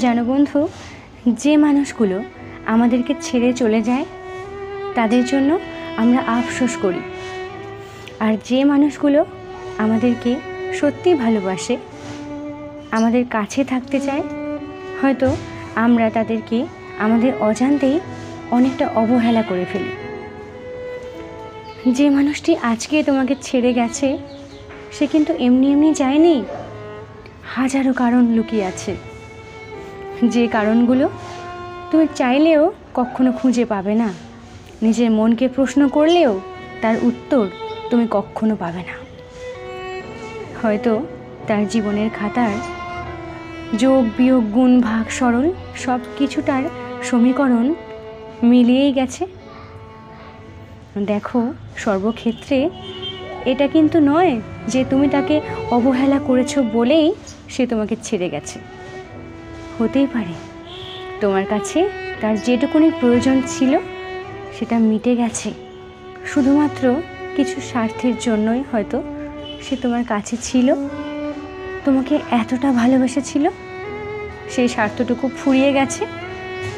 জানো বন্ধু, যে মানুষগুলো আমাদেরকে ছেড়ে চলে যায় তাদের জন্য আমরা আফসোস করি। আর যে মানুষগুলো আমাদেরকে সত্যি ভালোবাসে, আমাদের কাছে থাকতে চায়, হয়তো আমরা তাদেরকে আমাদের অজান্তেই অনেকটা অবহেলা করে ফেলি। যে মানুষটি আজকে তোমাকে ছেড়ে গেছে সে কিন্তু এমনি এমনি যায়নি, হাজারো কারণ লুকিয়ে আছে, যে কারণগুলো তুমি চাইলেও কখনো খুঁজে পাবে না। নিজের মনকে প্রশ্ন করলেও তার উত্তর তুমি কখনো পাবে না। হয়তো তার জীবনের খাতার যোগ বিয়োগ গুণ ভাগ সরল সব কিছুটার সমীকরণ মিলিয়েই গেছে। দেখো, সর্বক্ষেত্রে এটা কিন্তু নয় যে তুমি তাকে অবহেলা করেছো বলেই সে তোমাকে ছেড়ে গেছে। হতেই পারে তোমার কাছে তার যেটুকুনি প্রয়োজন ছিল সেটা মিটে গেছে, শুধুমাত্র কিছু স্বার্থের জন্যই হয়তো সে তোমার কাছে ছিল, তোমাকে এতটা ভালোবেসেছিল, সেই স্বার্থটুকু ফুরিয়ে গেছে,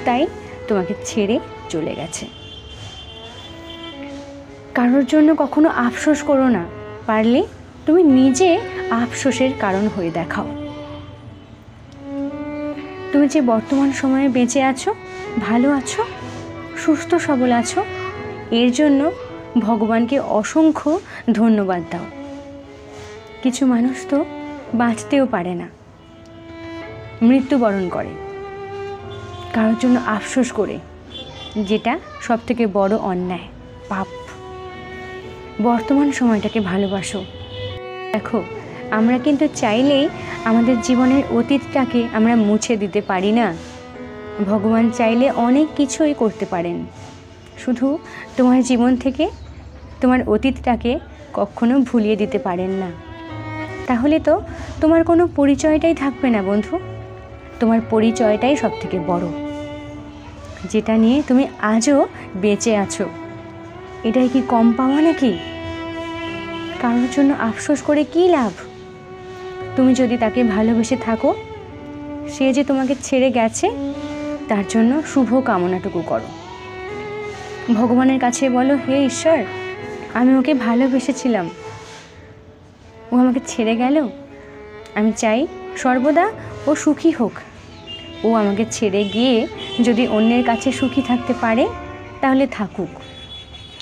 তাই তোমাকে ছেড়ে চলে গেছে। কারোর জন্য কখনো আফসোস করো না, পারলে তুমি নিজে আফসোসের কারণ হয়ে দেখাও। তুমি যে বর্তমান সময়ে বেঁচে আছো, ভালো আছো, সুস্থ সবল আছো, এর জন্য ভগবানকে অসংখ্য ধন্যবাদ দাও। কিছু মানুষ তো বাঁচতেও পারে না, মৃত্যুবরণ করে কারোর জন্য আফসোস করে, যেটা সবথেকে বড় অন্যায়, পাপ। বর্তমান সময়টাকে ভালোবাসো। দেখো, আমরা কিন্তু চাইলেই আমাদের জীবনের অতীতটাকে আমরা মুছে দিতে পারি না। ভগবান চাইলে অনেক কিছুই করতে পারেন, শুধু তোমার জীবন থেকে তোমার অতীতটাকে কখনো ভুলিয়ে দিতে পারেন না। তাহলে তো তোমার কোনো পরিচয়টাই থাকবে না বন্ধু। তোমার পরিচয়টাই সবথেকে বড়, যেটা নিয়ে তুমি আজও বেঁচে আছো। এটাই কি কম পাওয়া নাকি? কারোর জন্য আফসোস করে কী লাভ? তুমি যদি তাকে ভালোবেসে থাকো, সে যে তোমাকে ছেড়ে গেছে তার জন্য শুভ কামনাটুকু করো। ভগবানের কাছে বলো, হে ঈশ্বর, আমি ওকে ভালোবেসেছিলাম, ও আমাকে ছেড়ে গেল, আমি চাই সর্বদা ও সুখী হোক। ও আমাকে ছেড়ে গিয়ে যদি অন্যের কাছে সুখী থাকতে পারে তাহলে থাকুক,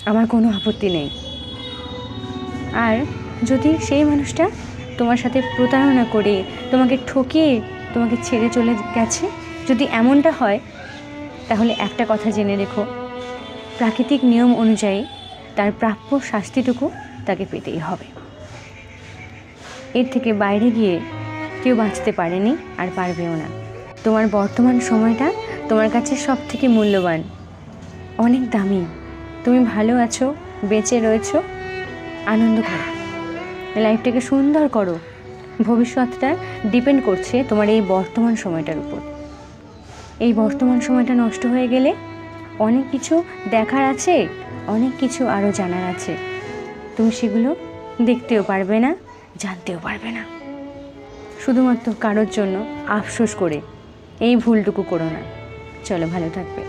আমার কোনো আপত্তি নেই। আর যদি সেই মানুষটা তোমার সাথে প্রতারণা করে, তোমাকে ঠকিয়ে তোমাকে ছেড়ে চলে গেছে, যদি এমনটা হয়, তাহলে একটা কথা জেনে রেখো, প্রাকৃতিক নিয়ম অনুযায়ী তার প্রাপ্য শাস্তিটুকু তাকে পেতেই হবে। এর থেকে বাইরে গিয়ে কেউ বাঁচতে পারেনি আর পারবেও না। তোমার বর্তমান সময়টা তোমার কাছে সব থেকে মূল্যবান, অনেক দামি। তুমি ভালো আছো, বেঁচে রয়েছো, আনন্দ করো, লাইফটাকে সুন্দর করো। ভবিষ্যৎটা ডিপেন্ড করছে তোমার এই বর্তমান সময়টার উপর। এই বর্তমান সময়টা নষ্ট হয়ে গেলে অনেক কিছু দেখার আছে, অনেক কিছু আরও জানার আছে, তুমি সেগুলো দেখতেও পারবে না, জানতেও পারবে না। শুধুমাত্র কারোর জন্য আফসোস করে এই ভুলটুকু করো না। চলো, ভালো থাকবে।